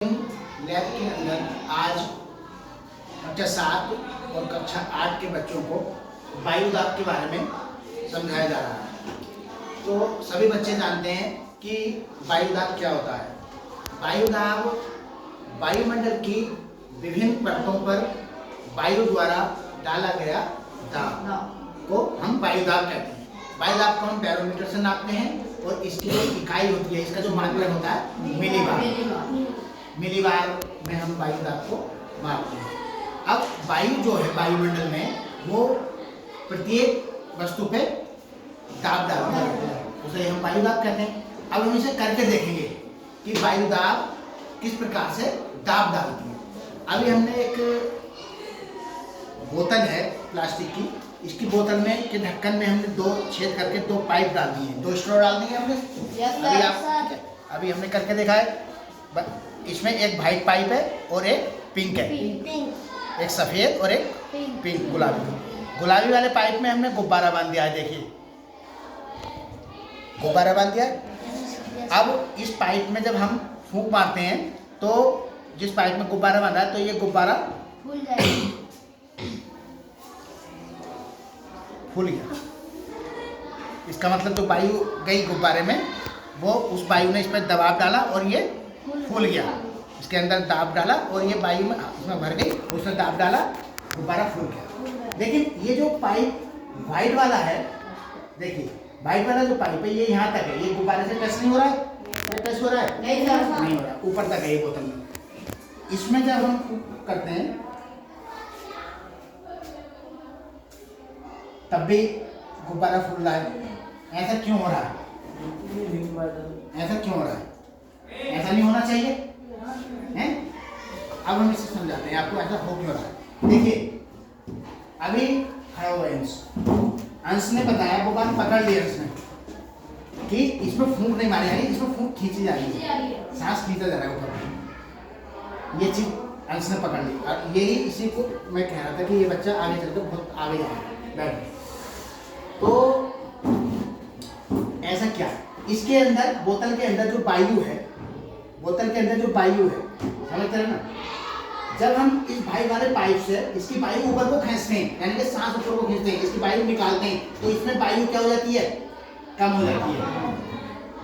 Lab के अंदर आज कक्षा 7 और कक्षा 8 के बच्चों को वायुदाब के बारे में समझाया जा रहा है। तो सभी बच्चे जानते हैं कि वायुदाब क्या होता है। वायुदाब वायुमंडल की विभिन्न परतों पर वायु द्वारा डाला गया दाब को हम वायुदाब कहते हैं। वायुदाब को हम बैरोमीटर से नापते हैं और इसकी जो इकाई होती है, इसका जो मात्रक होता है मिलीबार में हम वायुदाब को मापते हैं। अब वायु जो है वायुमंडल में वो प्रत्येक वस्तु पे दाब डालता है, उसे हम वायुदाब कहते हैं। अब हम इसे करके देखेंगे कि वायुदाब किस प्रकार से दाब डालती है। अभी हमने एक बोतल है प्लास्टिक की, इसकी बोतल में के ढक्कन में हमने 2 छेद करके 2 पाइप डाल दिए हैं, 2 स्ट्रॉ डाल दिए हमने। अभी हमने करके देखा है। इसमें एक व्हाइट पाइप है और एक पिंक है, एक सफेद और एक पिंक गुलाबी वाले पाइप में हमने गुब्बारा बांध दिया है। देखिए गुब्बारा बांध दिया है। अब इस पाइप में जब हम फूंक मारते हैं तो जिस पाइप में गुब्बारा बांधा है तो ये गुब्बारा फूल गया। इसका मतलब जो वायु गई गुब्बारे में वो उस वायु ने इस पर दबाव डाला और ये फूल गया। इसके अंदर दाब डाला और ये वायु में उसमें भर गई, उसने दाब डाला, गुब्बारा फूल गया। लेकिन ये जो पाइप वाइट वाला है, देखिए वाइट वाला जो पाइप है ये यहाँ तक है, ये गुब्बारे से टच नहीं हो रहा है। टच हो रहा है? नहीं हो रहा, ऊपर तक है ये बोतल में। इसमें जब हम करते हैं तब भी गुब्बारा फूल रहा है। ऐसा क्यों हो रहा है? ऐसा क्यों हो रहा है? ऐसा नहीं होना चाहिए हैं? अब हम इसे समझाते हैं आपको ऐसा हो क्यों रहा है। देखिए अभी खड़ा हुआ अंश ने बताया, वो बात पकड़ ली अंश ने कि इसमें फूंक नहीं मारी जा रही, इसमें फूंक खींची जा रही है, सांस खींचा जा रहा है ऊपर। ये चीज अंश ने पकड़ ली और यही इसी को मैं कह रहा था कि ये बच्चा आगे चलकर बहुत आगे जाएगा। तो ऐसा क्या, इसके अंदर बोतल के अंदर जो वायु है, बोतल के अंदर जो वायु है, समझते हैं ना, जब हम इस वायु वाले पाइप से इसकी वायु ऊपर को खींचते हैं, यानी कि सांस ऊपर को खींचते हैं, इसकी वायु निकालते हैं, तो इसमें वायु क्या हो जाती है? कम हो जाती है।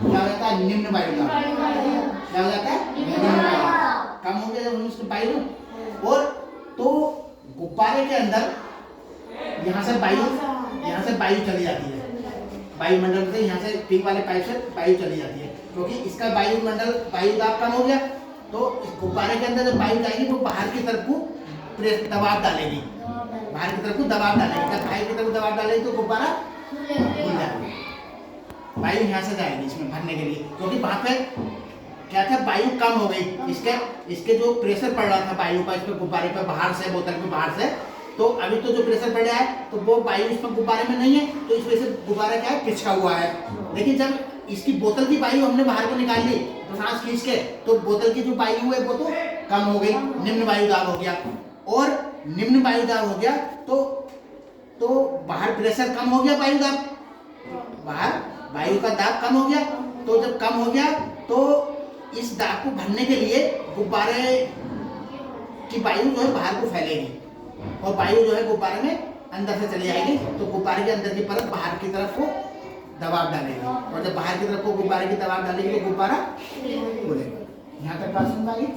क्या हो जाता है? निम्न वायु दाब। क्या हो जाता है? निम्न वायु कम हो गया जब हम इसकी वायु। और तो गुब्बारे के अंदर यहाँ से वायु चली जाती है, वायुमंडल से यहाँ से पिंक वाले पाइप से वायु चली जाती है, क्योंकि इसका वायुमंडल वायु दाब कम हो गया। तो इस गुब्बारे के अंदर जब वायु जाएगी वो बाहर की तरफ को दबाव डालेगी, बाहर की तरफ को दबाव डालेगी। जब बाहर की तरफ दबाव डालेगी तो गुब्बारा फूल जाएगा, वायु यहाँ से जाएगी इसमें भरने के लिए, क्योंकि वहाँ पे क्या था, वायु कम हो गई। इसके जो प्रेशर पड़ रहा था वायु का इस पर गुब्बारे पर बाहर से, बोतल पे बाहर से, तो अभी तो जो प्रेशर पड़ रहा है तो वो वायु इसमें गुब्बारे में नहीं है, तो इस वजह से गुब्बारा क्या है, पिचका हुआ है। लेकिन जब इसकी बोतल की वायु हमने बाहर को निकाल ली तो सांस खींच के, तो बोतल की जो वायु है वो तो कम हो गई, निम्न वायु दाब हो गया। और निम्न वायु दाब हो गया तो बाहर प्रेशर कम हो गया, वायु दाब, बाहर वायु का दाब कम हो गया। तो जब कम हो गया तो इस दाब को भरने के लिए गुब्बारे की वायु जो है बाहर को फैलेगी और वायु जो है गुब्बारे में अंदर से चली जाएगी, तो गुब्बारे के अंदर की परत बाहर की तरफ को दबाव डालेगी, और जब बाहर की तरफ को गुब्बारे की दबाव डालेगी तो गुब्बारा खुलेगा। यहाँ तक बात समझ आ गई?